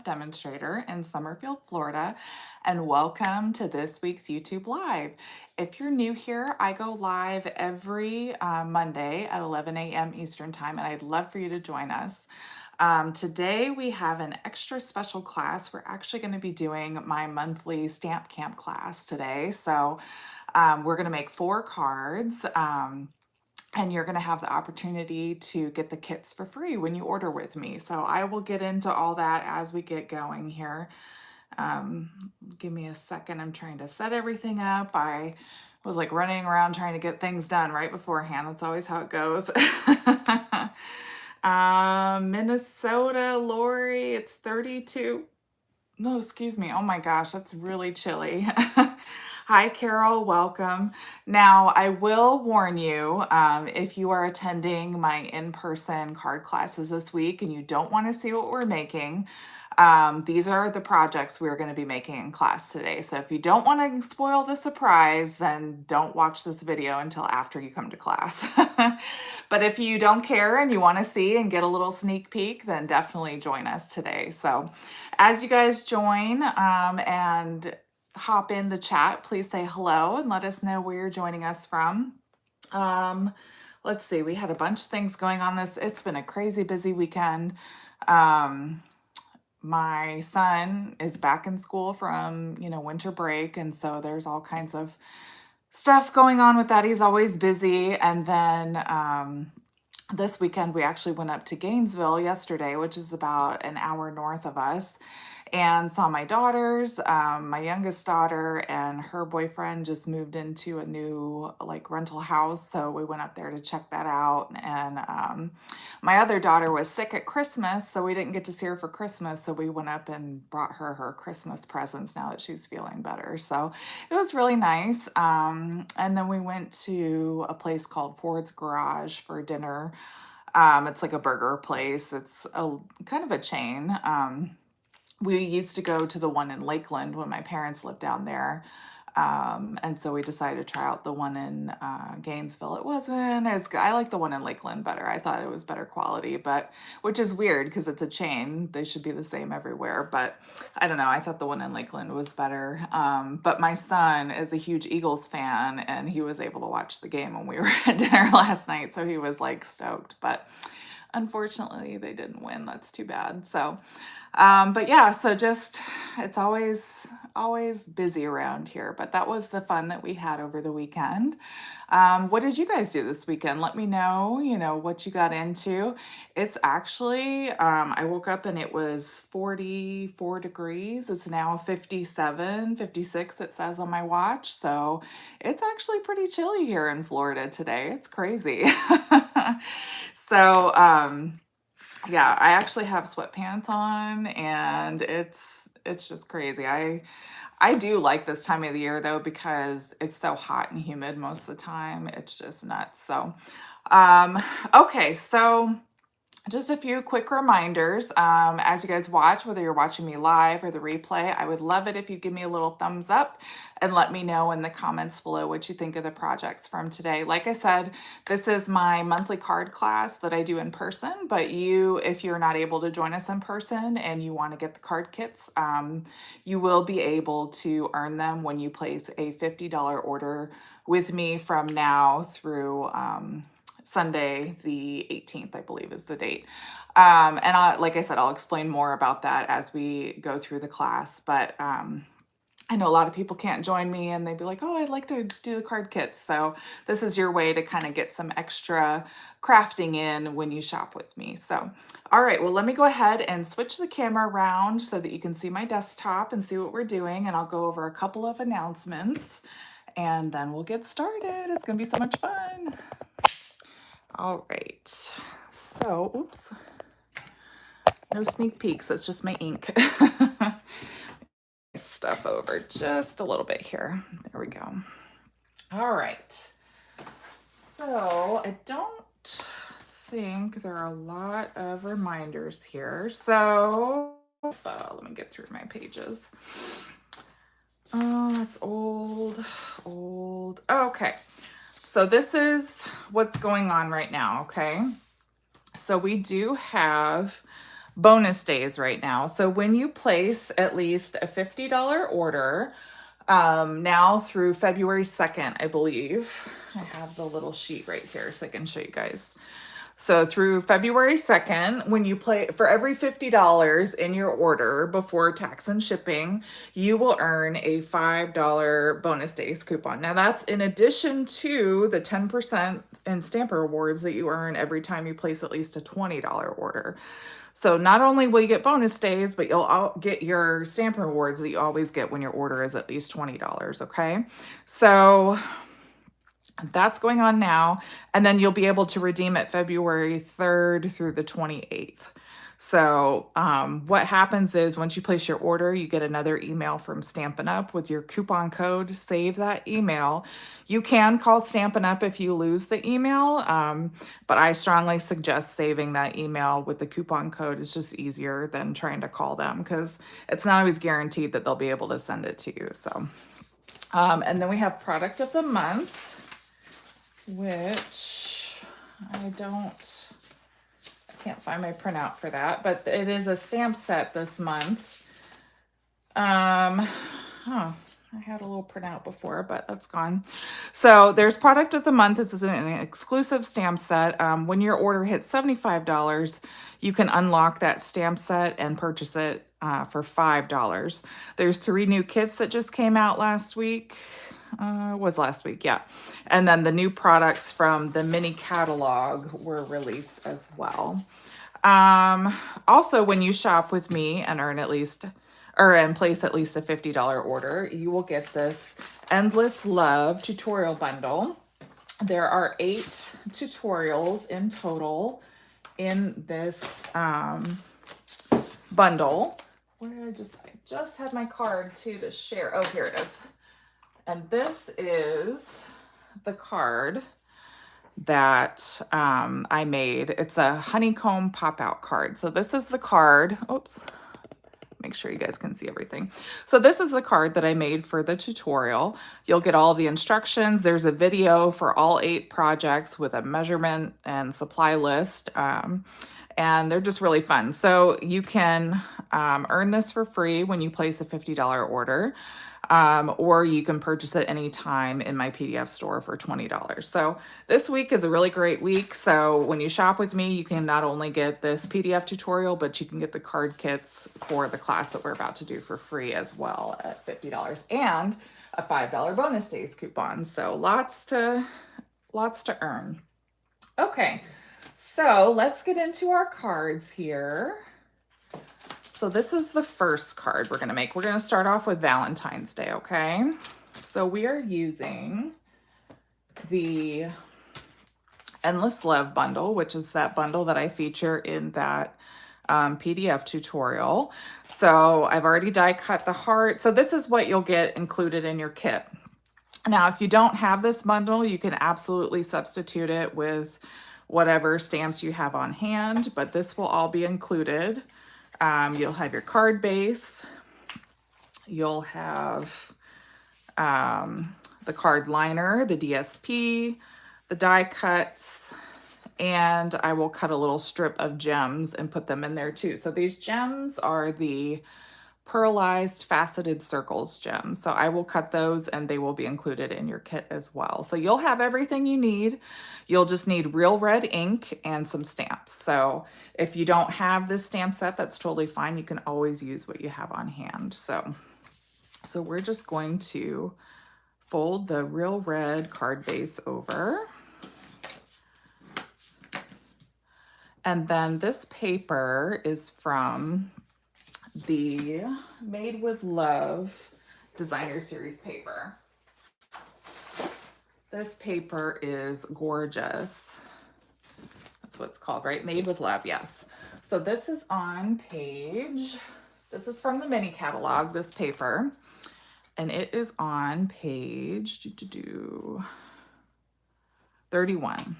demonstrator in Summerfield, Florida, and welcome to this week's YouTube Live. If you're new here, I go live every Monday at 11 a.m. Eastern Time, and I'd love for you to join us. Today we have an extra special class. We're actually going to be doing my monthly stamp camp class today. So we're going to make 4 cards. And you're going to have the opportunity to get the kits for free when you order with me. So I will get into all that as we get going here. Give me a second. I'm trying to set everything up. I was like running around trying to get things done right beforehand. That's always how it goes. Minnesota, Lori, it's 32. No, excuse me. Oh my gosh, that's really chilly. Hi, Carol, welcome. Now, I will warn you, if you are attending my in-person card classes this week and you don't want to see what we're making, these are the projects we're going to be making in class today. So if you don't want to spoil the surprise, then don't watch this video until after you come to class. But if you don't care and you want to see and get a little sneak peek, then definitely join us today. So as you guys join and hop in the chat, please say hello and let us know where you're joining us from. Let's see, we had a bunch of things going on it's been a crazy busy weekend. My son is back in school from, winter break, and so there's all kinds of stuff going on with that. He's always busy. And then this weekend we actually went up to Gainesville yesterday, which is about an hour north of us, and saw my daughters. My youngest daughter and her boyfriend just moved into a new rental house, so we went up there to check that out. And my other daughter was sick at Christmas, so we didn't get to see her for Christmas, so we went up and brought her Christmas presents now that she's feeling better. So it was really nice. And then we went to a place called Ford's Garage for dinner. It's like a burger place. It's a kind of a chain. We used to go to the one in Lakeland when my parents lived down there. And so we decided to try out the one in Gainesville. It wasn't as good. I like the one in Lakeland better. I thought it was better quality, but which is weird because it's a chain. They should be the same everywhere. But I don't know. I thought the one in Lakeland was better. But my son is a huge Eagles fan, and he was able to watch the game when we were at dinner last night. So he was stoked. But unfortunately, they didn't win. That's too bad. So, but yeah, so just, it's always busy around here, but that was the fun that we had over the weekend. What did you guys do this weekend? Let me know, what you got into. It's actually, I woke up and it was 44 degrees. It's now 57, 56, it says on my watch. So it's actually pretty chilly here in Florida today. It's crazy. So, yeah, I actually have sweatpants on, and it's just crazy. I do like this time of the year though, because it's so hot and humid most of the time. It's just nuts. So, okay, so just a few quick reminders. As you guys watch, whether you're watching me live or the replay, I would love it if you'd give me a little thumbs up and let me know in the comments below what you think of the projects from today. Like I said, this is my monthly card class that I do in person, but if you're not able to join us in person and you want to get the card kits, you will be able to earn them when you place a $50 order with me from now through Sunday the 18th, I believe is the date. And like I said, I'll explain more about that as we go through the class. But I know a lot of people can't join me and they'd be like, oh, I'd like to do the card kits. So this is your way to kind of get some extra crafting in when you shop with me. So, all right, well, let me go ahead and switch the camera around so that you can see my desktop and see what we're doing. And I'll go over a couple of announcements and then we'll get started. It's going to be so much fun. All right, so, oops, no sneak peeks, it's just my ink. Stuff over just a little bit here. There we go. All right, so I don't think there are a lot of reminders here. So let me get through my pages. Oh, it's old. Okay. So this is what's going on right now, okay? So we do have bonus days right now. So when you place at least a $50 order, now through February 2nd, I believe. I have the little sheet right here so I can show you guys. So through February 2nd, when you play for every $50 in your order before tax and shipping, you will earn a $5 bonus days coupon. Now that's in addition to the 10% in Stamper Rewards that you earn every time you place at least a $20 order. So not only will you get bonus days, but you'll get your Stamper Rewards that you always get when your order is at least $20, okay? So that's going on now. And then you'll be able to redeem it February 3rd through the 28th. So what happens is once you place your order, you get another email from Stampin' Up with your coupon code. Save that email. You can call Stampin' Up if you lose the email, but I strongly suggest saving that email with the coupon code. It's just easier than trying to call them because it's not always guaranteed that they'll be able to send it to you. So, and then we have product of the month, which I can't find my printout for that, but it is a stamp set this month. I had a little printout before, but that's gone. So there's product of the month. This is an exclusive stamp set. When your order hits $75, you can unlock that stamp set and purchase it for $5. There's 3 new kits that just came out last week. Was last week, yeah. And then the new products from the mini catalog were released as well. Also, when you shop with me and earn at least, and place at least a $50 order, you will get this Endless Love tutorial bundle. There are 8 tutorials in total in this bundle. Where did I just had my card too to share. Oh, here it is. And this is the card that I made. It's a honeycomb pop-out card. So this is the card. Oops. Make sure you guys can see everything. So this is the card that I made for the tutorial. You'll get all the instructions. There's a video for all 8 projects with a measurement and supply list. And they're just really fun. So you can earn this for free when you place a $50 order. Or you can purchase it anytime in my PDF store for $20. So this week is a really great week. So when you shop with me, you can not only get this PDF tutorial, but you can get the card kits for the class that we're about to do for free as well at $50 and a $5 bonus days coupon. So lots to earn. Okay, so let's get into our cards here. So this is the first card we're going to make. We're going to start off with Valentine's Day, okay? So we are using the Endless Love bundle, which is that bundle that I feature in that PDF tutorial. So I've already die cut the heart. So this is what you'll get included in your kit. Now, if you don't have this bundle, you can absolutely substitute it with whatever stamps you have on hand, but this will all be included. You'll have your card base, you'll have the card liner, the DSP, the die cuts, and I will cut a little strip of gems and put them in there too. So these gems are the pearlized faceted circles gems. So I will cut those and they will be included in your kit as well. So you'll have everything you need. You'll just need real red ink and some stamps. So if you don't have this stamp set, that's totally fine. You can always use what you have on hand. So we're just going to fold the real red card base over. And then this paper is from the Made with Love designer series paper. This paper is gorgeous. That's what it's called, right? Made with Love, yes. So this is on page, this is from the mini catalog, this paper, and it is on page 31.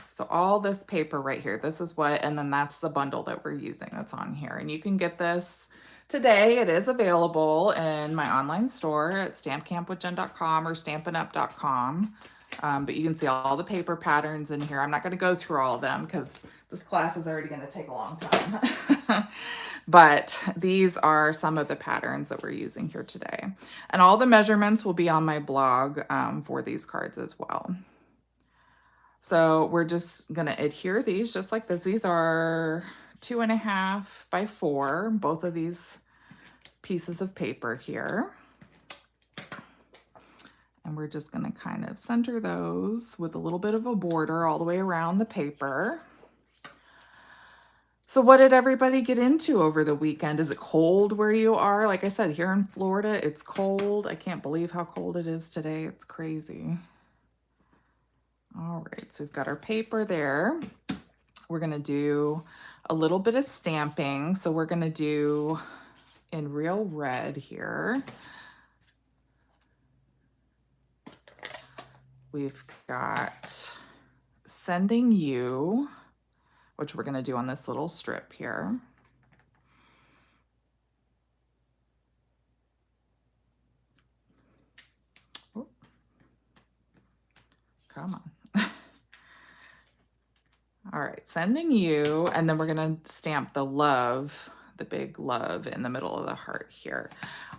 So all this paper right here, this is what, and then that's the bundle that we're using that's on here. And you can get this today. It is available in my online store at stampcampwithjen.com or stampinup.com. But you can see all the paper patterns in here. I'm not going to go through all of them because this class is already going to take a long time. But these are some of the patterns that we're using here today. And all the measurements will be on my blog for these cards as well. So we're just going to adhere these just like this. These are 2.5 by 4, both of these pieces of paper here. And we're just going to kind of center those with a little bit of a border all the way around the paper. So what did everybody get into over the weekend? Is it cold where you are? Like I said, here in Florida, it's cold. I can't believe how cold it is today. It's crazy. All right, so we've got our paper there. We're going to do a little bit of stamping. So we're going to do in real red here. We've got Sending You, which we're going to do on this little strip here. Oop. Come on. All right, Sending You, and then we're going to stamp the love, the big love in the middle of the heart here.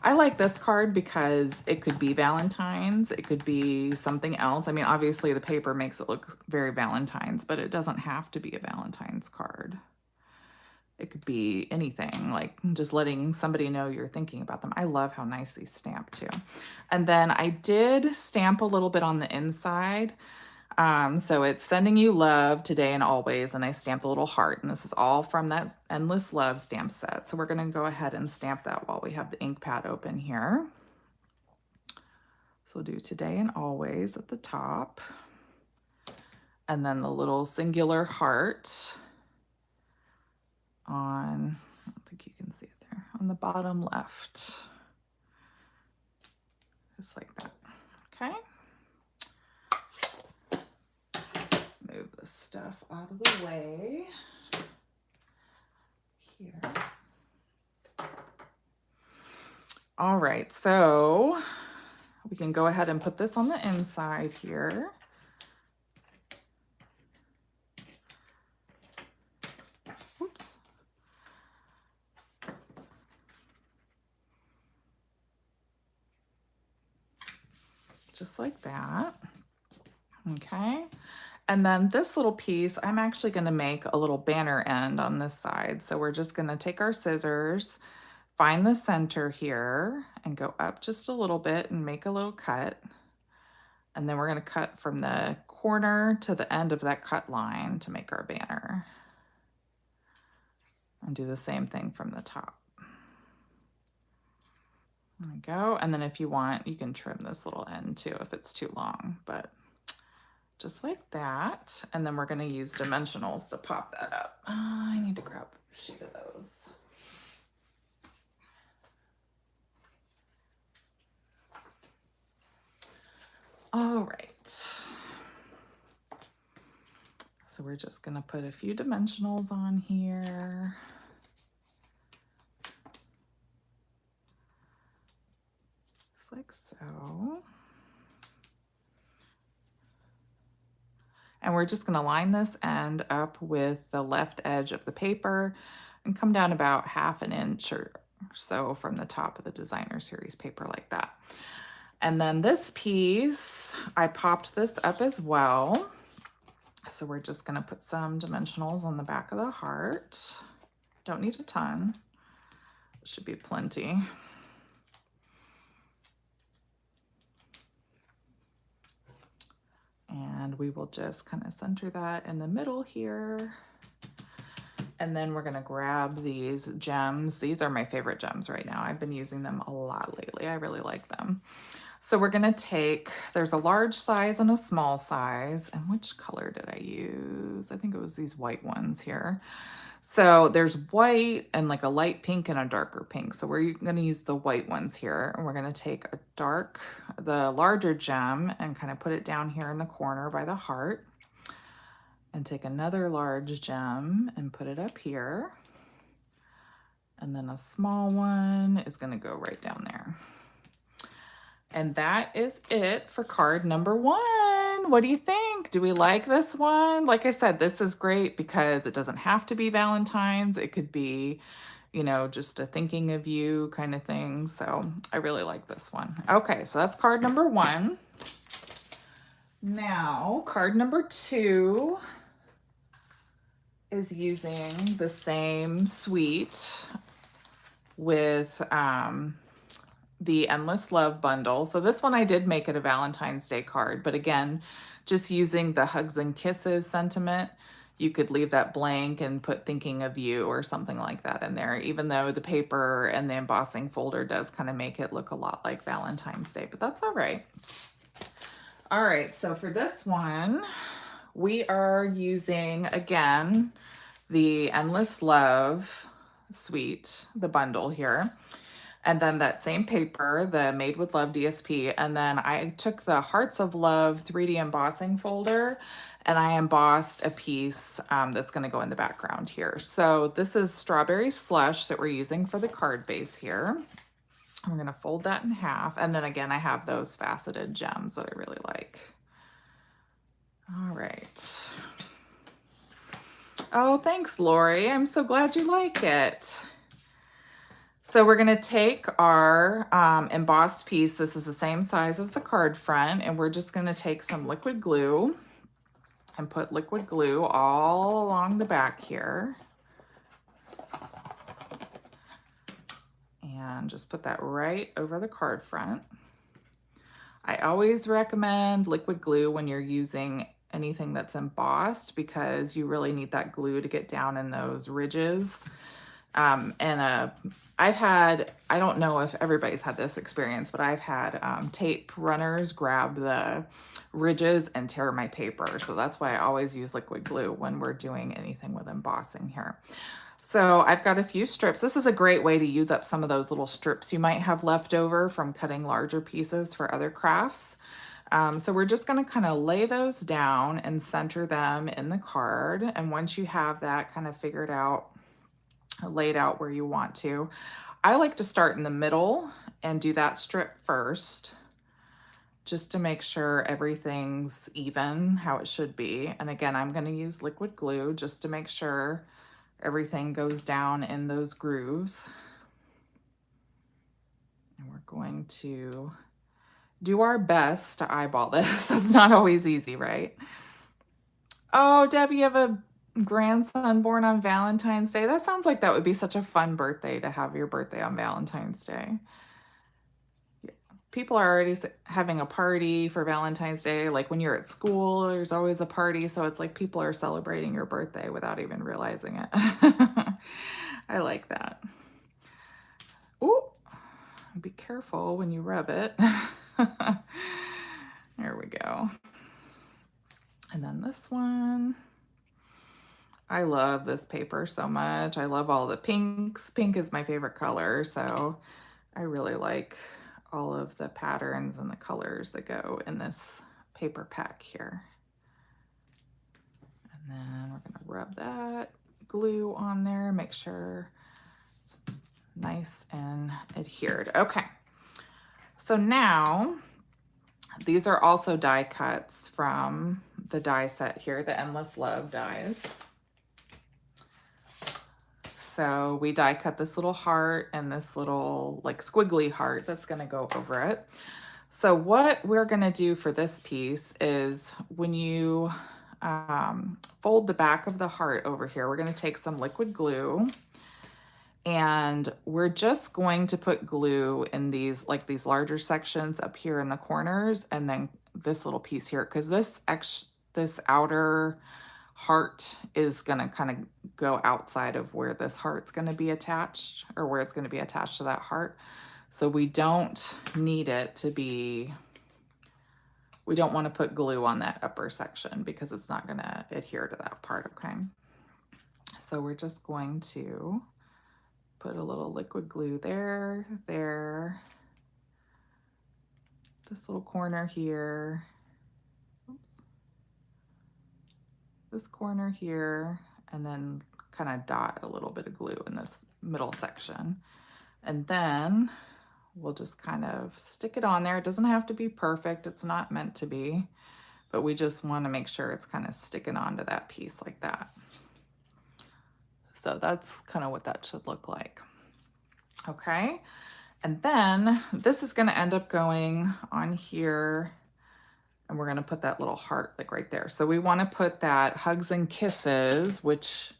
I like this card because it could be Valentine's, it could be something else. I mean, obviously the paper makes it look very Valentine's, but it doesn't have to be a Valentine's card. It could be anything, like just letting somebody know you're thinking about them. I love how nice these stamp too. And then I did stamp a little bit on the inside. So it's Sending You Love Today and Always, and I stamped a little heart, and this is all from that Endless Love stamp set. So we're going to go ahead and stamp that while we have the ink pad open here. So we'll do Today and Always at the top, and then the little singular heart on, I don't think you can see it there, on the bottom left. Just like that. Okay. Move this stuff out of the way here. All right, so we can go ahead and put this on the inside here. Oops. Just like that. Okay. And then this little piece, I'm actually going to make a little banner end on this side. So we're just going to take our scissors, find the center here, and go up just a little bit and make a little cut. And then we're going to cut from the corner to the end of that cut line to make our banner. And do the same thing from the top. There we go. And then if you want, you can trim this little end too if it's too long, but just like that. And then we're going to use dimensionals to pop that up. I need to grab a sheet of those. All right. So we're just going to put a few dimensionals on here. Just like so. And we're just going to line this end up with the left edge of the paper and come down about 1/2 inch or so from the top of the designer series paper like that. And then this piece, I popped this up as well. So we're just going to put some dimensionals on the back of the heart. Don't need a ton. It should be plenty. And we will just kind of center that in the middle here. And then we're gonna grab these gems. These are my favorite gems right now. I've been using them a lot lately. I really like them. So we're gonna take, there's a large size and a small size. And which color did I use? I think it was these white ones here. So there's white and like a light pink and a darker pink. So we're gonna use the white ones here, and we're gonna take the larger gem and kind of put it down here in the corner by the heart, and take another large gem and put it up here. And then a small one is gonna go right down there. And that is it for card number 1. one? What do you think? Do we like this one? Like I said, this is great because it doesn't have to be Valentine's. It could be, you know, just a thinking of you kind of thing. So I really like this one. Okay, so that's card number 1. Now, card number 2 is using the same suite with the Endless Love bundle. So this one I did make it a Valentine's Day card, but again, just using the hugs and kisses sentiment, you could leave that blank and put thinking of you or something like that in there, even though the paper and the embossing folder does kind of make it look a lot like Valentine's Day, but that's all right. All right, so for this one, we are using, again, the Endless Love suite, the bundle here. And then that same paper, the Made with Love DSP. And then I took the Hearts of Love 3D embossing folder and I embossed a piece that's going to go in the background here. So this is Strawberry Slush that we're using for the card base here. I'm going to fold that in half. And then again, I have those faceted gems that I really like. All right. Oh, thanks, Lori. I'm so glad you like it. So we're going to take our embossed piece. This is the same size as the card front, and we're just going to take some liquid glue and put liquid glue all along the back here. And just put that right over the card front. I always recommend liquid glue when you're using anything that's embossed because you really need that glue to get down in those ridges. I've had, I don't know if everybody's had this experience, but I've had tape runners grab the ridges and tear my paper. So that's why I always use liquid glue when we're doing anything with embossing here. So I've got a few strips. This is a great way to use up some of those little strips you might have left over from cutting larger pieces for other crafts. So we're just going to kind of lay those down and center them in the card. And once you have that kind of figured out, laid out where you want to, I like to start in the middle and do that strip first, just to make sure everything's even how it should be. And again, I'm going to use liquid glue just to make sure everything goes down in those grooves. And we're going to do our best to eyeball this. It's not always easy, right? Oh, Debbie, you have a grandson born on Valentine's Day. That sounds like that would be such a fun birthday to have your birthday on Valentine's Day. People are already having a party for Valentine's Day. Like when you're at school, there's always a party. So it's like people are celebrating your birthday without even realizing it. I like that. Ooh, be careful when you rub it. There we go. And then this one. I love this paper so much. I love all the pinks. Pink is my favorite color. So I really like all of the patterns and the colors that go in this paper pack here. And then we're going to rub that glue on there, make sure it's nice and adhered. Okay, so now these are also die cuts from the die set here, the Endless Love dies. So we die cut this little heart and this little like squiggly heart that's going to go over it. So what we're going to do for this piece is when you fold the back of the heart over here, we're going to take some liquid glue and we're just going to put glue in these like these larger sections up here in the corners and then this little piece here, because this outer heart is going to kind of go outside of where this heart's going to be attached, or where it's going to be attached to that heart. So we don't need it to be, we don't want to put glue on that upper section because it's not going to adhere to that part, okay? So we're just going to put a little liquid glue there, this little corner here, oops, this corner here, and then kind of dot a little bit of glue in this middle section. And then we'll just kind of stick it on there. It doesn't have to be perfect. It's not meant to be, but we just want to make sure it's kind of sticking onto that piece like that. So that's kind of what that should look like. Okay, and then this is going to end up going on here, and we're going to put that little heart like right there. So we want to put that Hugs and Kisses, which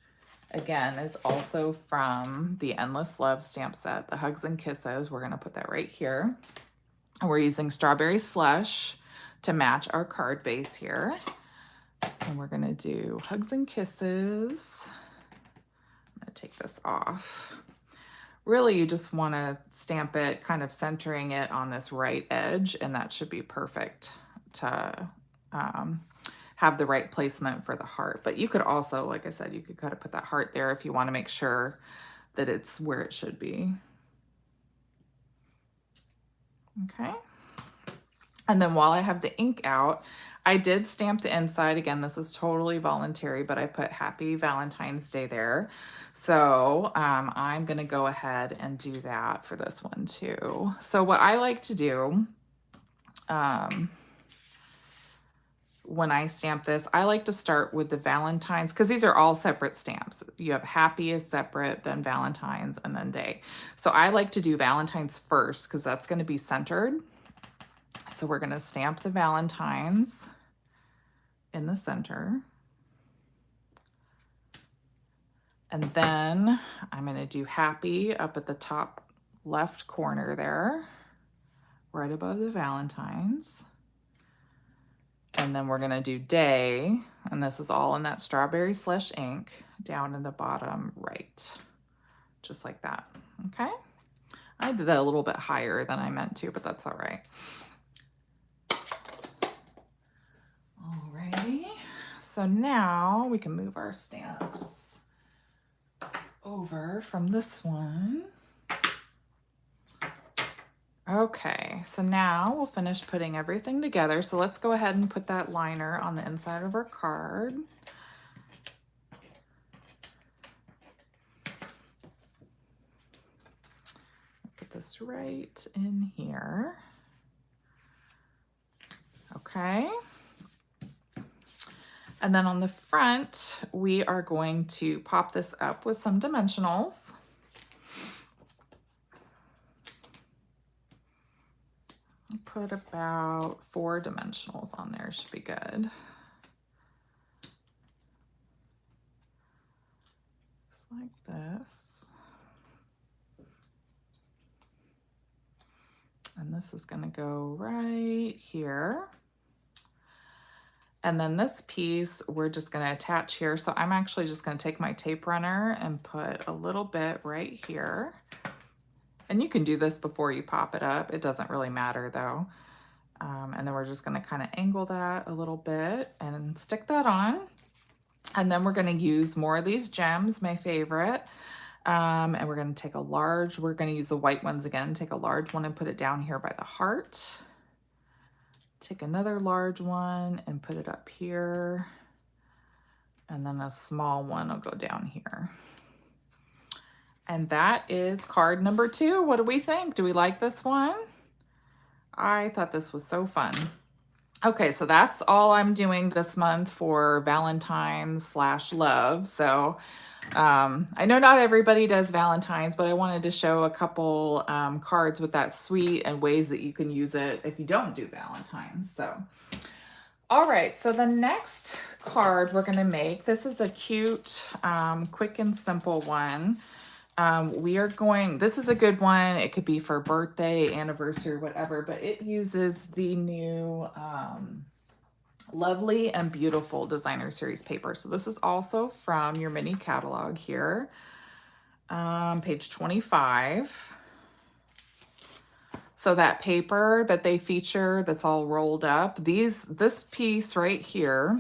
again is also from the Endless Love stamp set, the Hugs and Kisses. We're going to put that right here. And we're using Strawberry Slush to match our card base here. And we're going to do Hugs and Kisses. I'm going to take this off. Really, you just want to stamp it, kind of centering it on this right edge, and that should be perfect to have the right placement for the heart. But you could also, like I said, you could kind of put that heart there if you want to make sure that it's where it should be. Okay. And then while I have the ink out, I did stamp the inside. Again, this is totally voluntary, but I put Happy Valentine's Day there. So I'm going to go ahead and do that for this one too. So what I like to do when I stamp this, I like to start with the Valentine's, because these are all separate stamps. You have Happy is separate, then Valentine's, and then Day. So I like to do Valentine's first because that's going to be centered. So we're going to stamp the Valentines in the center. And then I'm going to do Happy up at the top left corner there, right above the Valentines. And then we're going to do Day, and this is all in that Strawberry Slush ink, down in the bottom right, just like that. Okay. I did that a little bit higher than I meant to, but that's all right. Alrighty, so now we can move our stamps over from this one. Okay, so now we'll finish putting everything together. So let's go ahead and put that liner on the inside of our card. Put this right in here. Okay. And then on the front, we are going to pop this up with some dimensionals. Put about 4 dimensionals on there, should be good. Just like this. And this is going to go right here. And then this piece, we're just going to attach here. So I'm actually just going to take my tape runner and put a little bit right here. And you can do this before you pop it up. It doesn't really matter though. And then we're just going to kind of angle that a little bit and stick that on. And then we're going to use more of these gems, my favorite. And we're going to take a large, we're going to use the white ones again, take a large one and put it down here by the heart. Take another large one and put it up here. And then a small one will go down here. And that is card number 2. What do we think? Do we like this one? I thought this was so fun. Okay, so that's all I'm doing this month for Valentine's/love. So I know not everybody does Valentine's, but I wanted to show a couple cards with that sweet and ways that you can use it if you don't do Valentine's. So, all right, so the next card we're gonna make, this is a cute, quick and simple one. This is a good one. It could be for birthday, anniversary, whatever, but it uses the new Lovely and Beautiful Designer Series paper. So this is also from your mini catalog here, page 25. So that paper that they feature that's all rolled up, this piece right here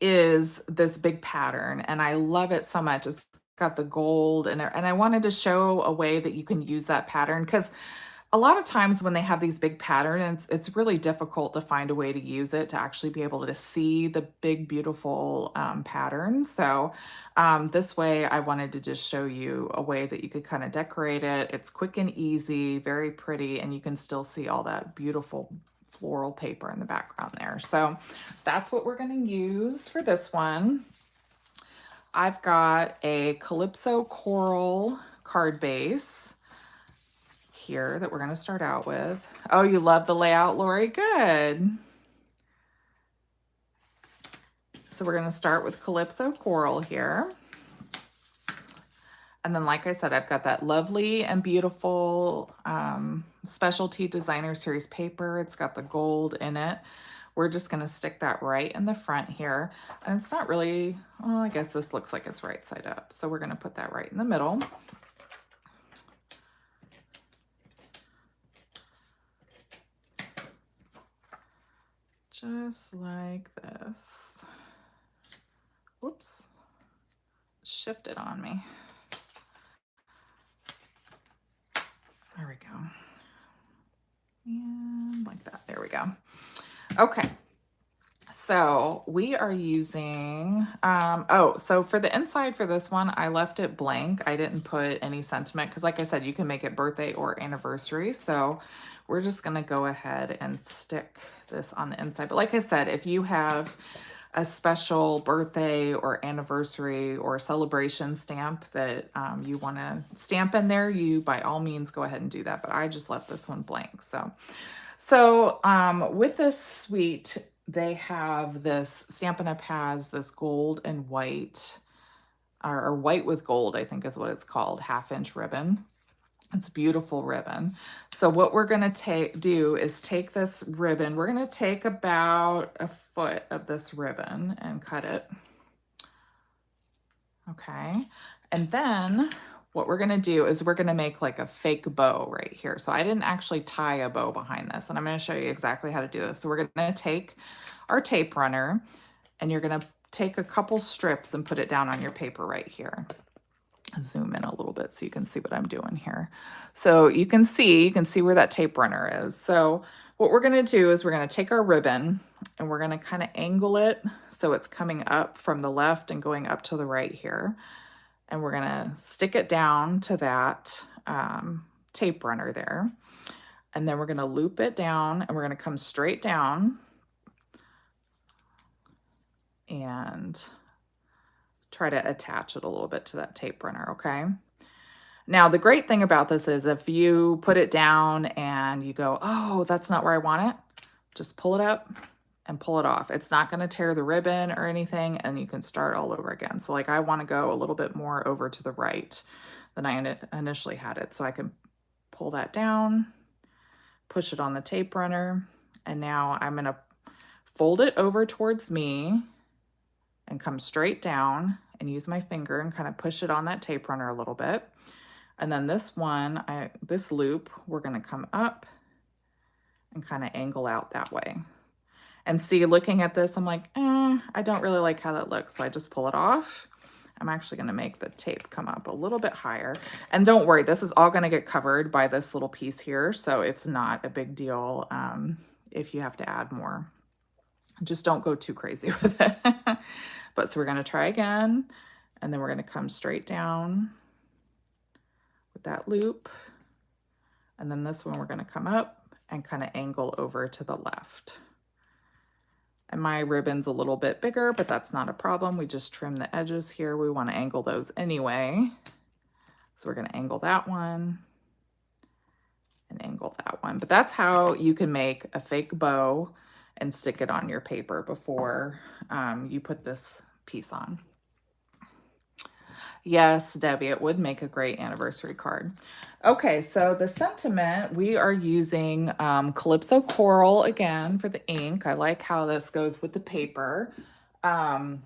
is this big pattern, and I love it so much. It's got the gold and I wanted to show a way that you can use that pattern, because a lot of times when they have these big patterns, it's really difficult to find a way to use it to actually be able to see the big, beautiful patterns. So this way I wanted to just show you a way that you could kind of decorate it. It's quick and easy, very pretty, and you can still see all that beautiful floral paper in the background there. So that's what we're going to use for this one. I've got a Calypso Coral card base here that we're going to start out with. Oh, you love the layout, Lori? Good. So we're going to start with Calypso Coral here. And then, like I said, I've got that lovely and beautiful specialty designer series paper. It's got the gold in it. We're just going to stick that right in the front here. And it's not really, well, I guess this looks like it's right side up. So we're going to put that right in the middle. Just like this. Whoops. Shifted on me. There we go. And like that. There we go. Okay. So we are using, so for the inside for this one, I left it blank. I didn't put any sentiment because like I said, you can make it birthday or anniversary. So we're just going to go ahead and stick this on the inside. But like I said, if you have a special birthday or anniversary or celebration stamp that you want to stamp in there, you by all means go ahead and do that. But I just left this one blank. So with this suite, they have this, Stampin' Up! Has this gold and white, or white with gold, I think is what it's called, 1/2-inch ribbon. It's beautiful ribbon. So what we're going to do is take this ribbon. We're going to take about 1 foot of this ribbon and cut it. Okay. And then what we're going to do is we're going to make like a fake bow right here. So I didn't actually tie a bow behind this, and I'm going to show you exactly how to do this. So we're going to take our tape runner, and you're going to take a couple strips and put it down on your paper right here. Zoom in a little bit so you can see what I'm doing here. So you can see where that tape runner is. So what we're going to do is we're going to take our ribbon and we're going to kind of angle it so it's coming up from the left and going up to the right here. And we're going to stick it down to that tape runner there. And then we're going to loop it down and we're going to come straight down and try to attach it a little bit to that tape runner, okay? Now, the great thing about this is if you put it down and you go, oh, that's not where I want it, just pull it up and pull it off. It's not gonna tear the ribbon or anything, and you can start all over again. So like I wanna go a little bit more over to the right than I initially had it. So I can pull that down, push it on the tape runner, and now I'm gonna fold it over towards me and come straight down and use my finger and kind of push it on that tape runner a little bit. And then this one, this loop, we're going to come up and kind of angle out that way. And see, looking at this, I'm like, I don't really like how that looks. So I just pull it off. I'm actually going to make the tape come up a little bit higher. And don't worry, this is all going to get covered by this little piece here. So it's not a big deal if you have to add more. Just don't go too crazy with it. But so we're going to try again, and then we're going to come straight down with that loop. And then this one, we're going to come up and kind of angle over to the left. And my ribbon's a little bit bigger, but that's not a problem. We just trim the edges here. We want to angle those anyway. So we're going to angle that one and angle that one. But that's how you can make a fake bow and stick it on your paper before you put this piece on. Yes, Debbie, it would make a great anniversary card. Okay, so the sentiment, we are using Calypso Coral again for the ink. I like how this goes with the paper. And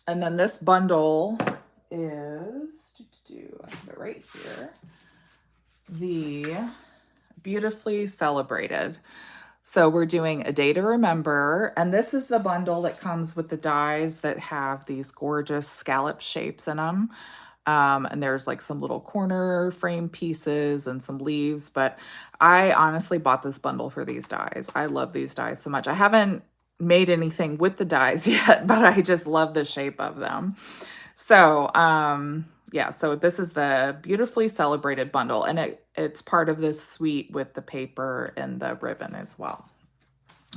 then this bundle is, I have it right here, the Beautifully Celebrated. So we're doing A Day to Remember, and this is the bundle that comes with the dies that have these gorgeous scallop shapes in them. And there's like some little corner frame pieces and some leaves, but I honestly bought this bundle for these dies. I love these dies so much. I haven't made anything with the dies yet, but I just love the shape of them. So, yeah, so this is the Beautifully Celebrated bundle, and it's part of this suite with the paper and the ribbon as well.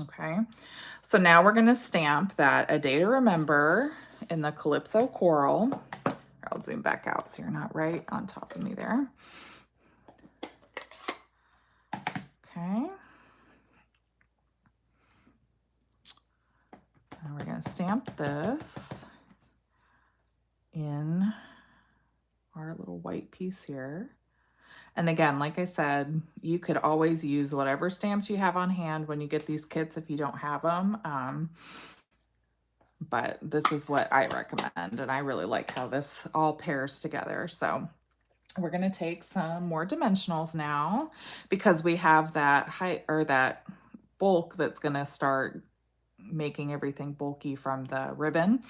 Okay, so now we're gonna stamp that A Day to Remember in the Calypso Coral. I'll zoom back out so you're not right on top of me there. Okay. And we're gonna stamp this in our little white piece here. And again, like I said, you could always use whatever stamps you have on hand when you get these kits if you don't have them. But this is what I recommend, and I really like how this all pairs together. So we're going to take some more dimensionals now because we have that height or that bulk that's going to start making everything bulky from the ribbon.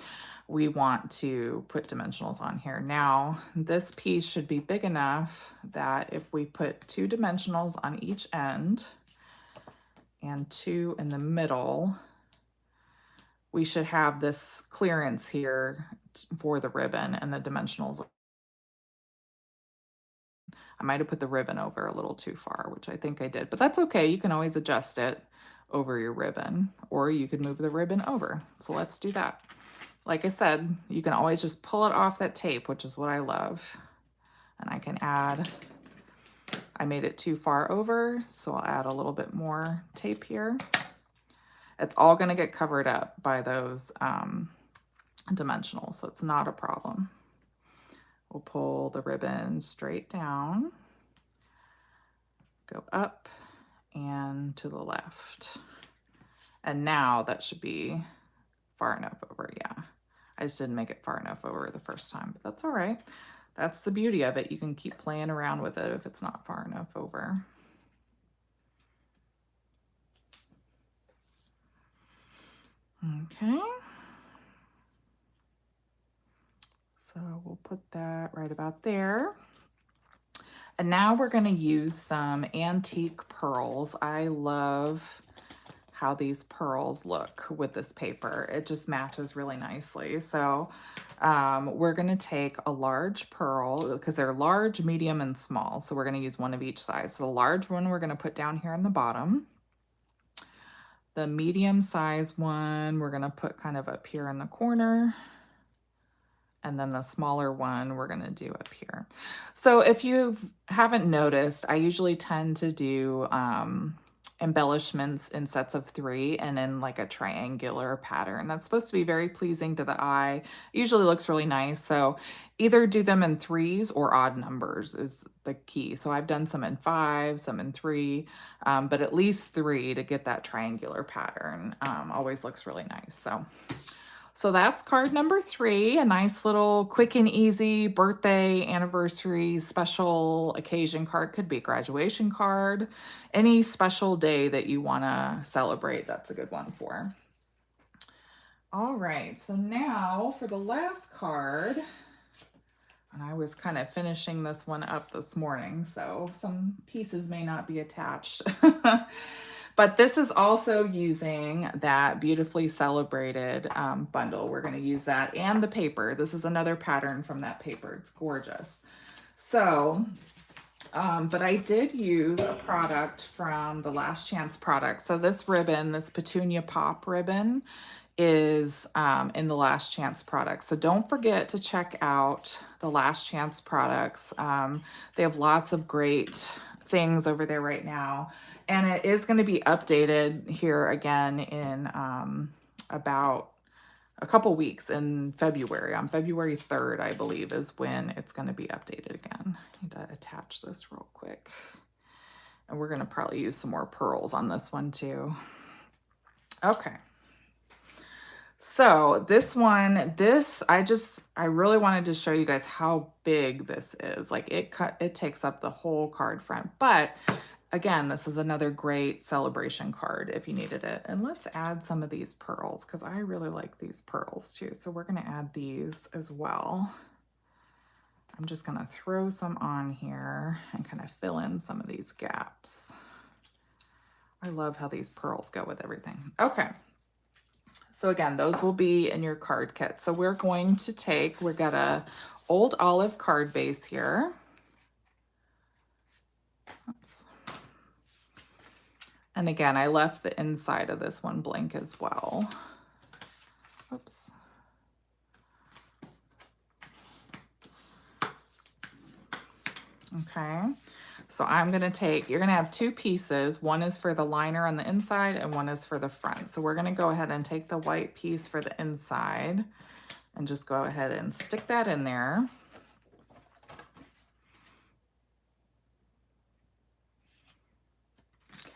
We want to put dimensionals on here. Now, this piece should be big enough that if we put 2 dimensionals on each end and 2 in the middle, we should have this clearance here for the ribbon and the dimensionals. I might have put the ribbon over a little too far, which I think I did, but that's okay. You can always adjust it over your ribbon, or you could move the ribbon over. So let's do that. Like I said, you can always just pull it off that tape, which is what I love. And I can add, I made it too far over, so I'll add a little bit more tape here. It's all gonna get covered up by those dimensionals, so it's not a problem. We'll pull the ribbon straight down, go up and to the left. And now that should be far enough over, yeah. I just didn't make it far enough over the first time, but that's all right. That's the beauty of it. You can keep playing around with it if it's not far enough over. Okay. So we'll put that right about there. And now we're going to use some antique pearls. I love how these pearls look with this paper. It just matches really nicely. So we're going to take a large pearl because they're large, medium, and small. So we're going to use one of each size. So the large one we're going to put down here in the bottom. The medium size one we're going to put kind of up here in the corner. And then the smaller one we're going to do up here. So if you haven't noticed, I usually tend to do embellishments in sets of 3 and in like a triangular pattern. That's supposed to be very pleasing to the eye. It usually looks really nice. So either do them in 3s or odd numbers is the key. So I've done some in 5, some in 3, but at least 3 to get that triangular pattern. Always looks really nice. So that's card number 3, a nice little quick and easy birthday, anniversary, special occasion card. Could be a graduation card, any special day that you want to celebrate. That's a good one for. All right, so now for the last card, and I was kind of finishing this one up this morning, so some pieces may not be attached. But this is also using that beautifully celebrated bundle. We're going to use that and the paper. This is another pattern from that paper. It's gorgeous. So, but I did use a product from the Last Chance product. So this ribbon, this Petunia Pop ribbon, is in the Last Chance products. So don't forget to check out the Last Chance products. They have lots of great things over there right now. And it is going to be updated here again in about a couple weeks in February. On February 3rd, I believe, is when it's going to be updated again. I need to attach this real quick. And we're going to probably use some more pearls on this one too. Okay. So this one, I really wanted to show you guys how big this is. Like it takes up the whole card front, but again, this is another great celebration card if you needed it. And let's add some of these pearls because I really like these pearls too. So we're going to add these as well. I'm just going to throw some on here and kind of fill in some of these gaps. I love how these pearls go with everything. Okay. So again, those will be in your card kit. So we're going to take, we've got a old olive card base here. Oops. And again, I left the inside of this one blank as well. Oops. Okay, so I'm gonna take, you're gonna have two pieces. One is for the liner on the inside and one is for the front. So we're gonna go ahead and take the white piece for the inside and just go ahead and stick that in there.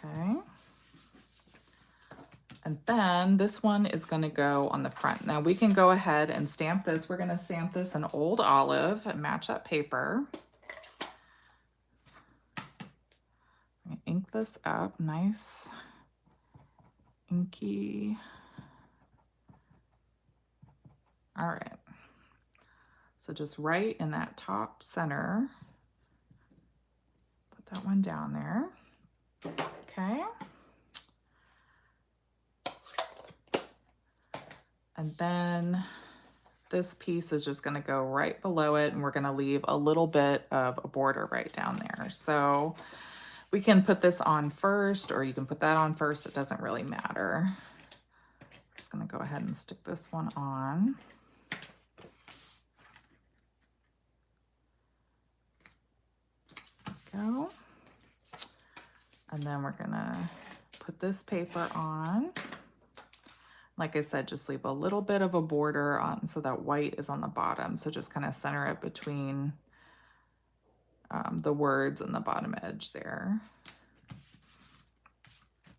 Okay. And then this one is going to go on the front. Now we can go ahead and stamp this. We're going to stamp this in Old Olive and match up paper. Ink this up, nice, inky. All right. So just right in that top center, put that one down there. Okay. And then this piece is just going to go right below it, and we're going to leave a little bit of a border right down there. So we can put this on first, or you can put that on first. It doesn't really matter. I'm just going to go ahead and stick this one on. Go. And then we're going to put this paper on. Like I said, just leave a little bit of a border on so that white is on the bottom. So just kind of center it between the words and the bottom edge there.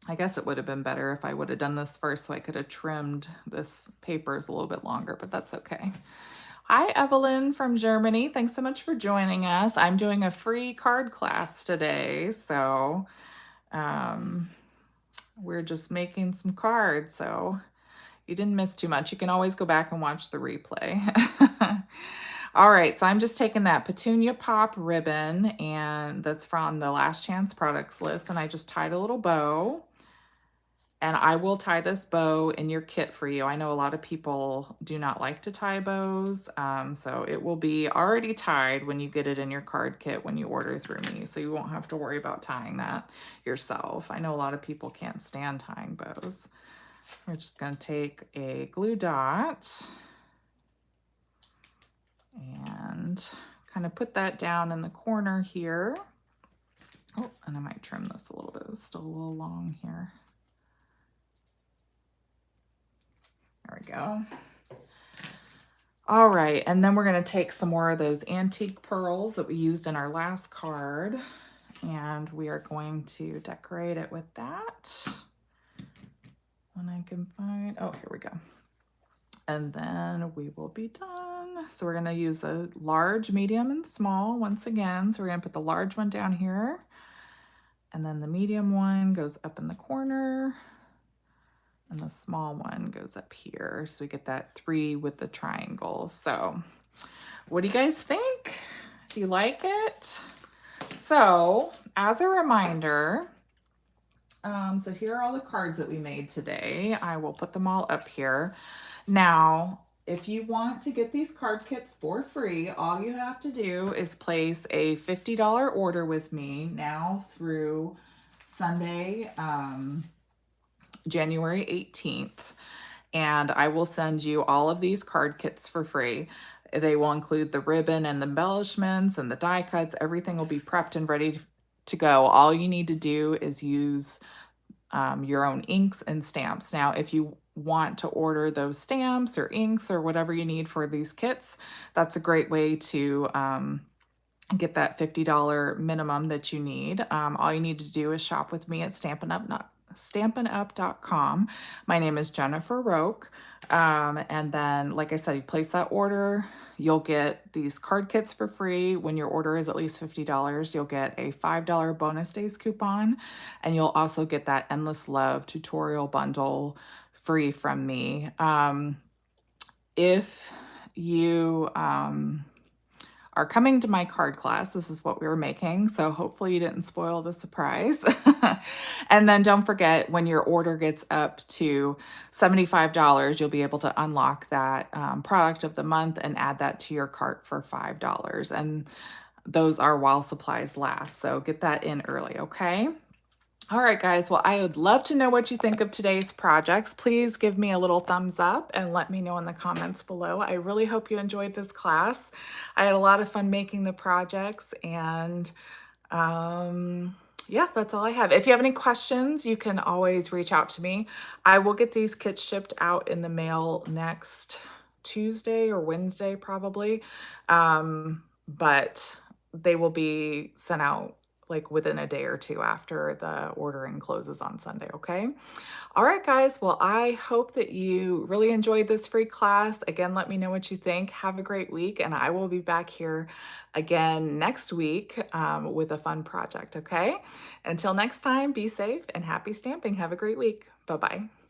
I guess it would have been better if I would have done this first so I could have trimmed this papers a little bit longer, but that's okay. Hi, Evelyn from Germany. Thanks so much for joining us. I'm doing a free card class today, so we're just making some cards, so you didn't miss too much. You can always go back and watch the replay. All right, so I'm just taking that Petunia Pop ribbon, and that's from the Last Chance products list, and I just tied a little bow. And I will tie this bow in your kit for you. I know a lot of people do not like to tie bows, so it will be already tied when you get it in your card kit when you order through me, so you won't have to worry about tying that yourself. I know a lot of people can't stand tying bows. We're just going to take a glue dot and kind of put that down in the corner here. Oh, and I might trim this a little bit. It's still a little long here. There we go. All right, and then we're going to take some more of those antique pearls that we used in our last card, and we are going to decorate it with that. When I can find, oh, here we go. And then we will be done. So we're going to use a large, medium, and small once again. So we're going to put the large one down here, and then the medium one goes up in the corner, and the small one goes up here. So we get that 3 with the triangle. So what do you guys think? Do you like it? So as a reminder, so here are all the cards that we made today. I will put them all up here. Now, if you want to get these card kits for free, all you have to do is place a $50 order with me now through Sunday, January 18th. And I will send you all of these card kits for free. They will include the ribbon and the embellishments and the die cuts. Everything will be prepped and ready to go. All you need to do is use your own inks and stamps. Now, if you want to order those stamps or inks or whatever you need for these kits, that's a great way to get that $50 minimum that you need. All you need to do is shop with me at stampinup.com. My name is Jennifer Roque. And then, like I said, you place that order, you'll get these card kits for free. When your order is at least $50, you'll get a $5 bonus days coupon, and you'll also get that Endless Love tutorial bundle free from me. If you are coming to my card class, this is what we were making, so hopefully you didn't spoil the surprise. And then don't forget, when your order gets up to $75, you'll be able to unlock that product of the month and add that to your cart for $5. And those are while supplies last, so get that in early, okay? All right, guys. Well, I would love to know what you think of today's projects. Please give me a little thumbs up and let me know in the comments below. I really hope you enjoyed this class. I had a lot of fun making the projects, and yeah, that's all I have. If you have any questions, you can always reach out to me. I will get these kits shipped out in the mail next Tuesday or Wednesday, probably. But they will be sent out like within a day or two after the ordering closes on Sunday, okay? All right, guys. Well, I hope that you really enjoyed this free class. Again, let me know what you think. Have a great week, and I will be back here again next week with a fun project, okay? Until next time, be safe and happy stamping. Have a great week. Bye-bye.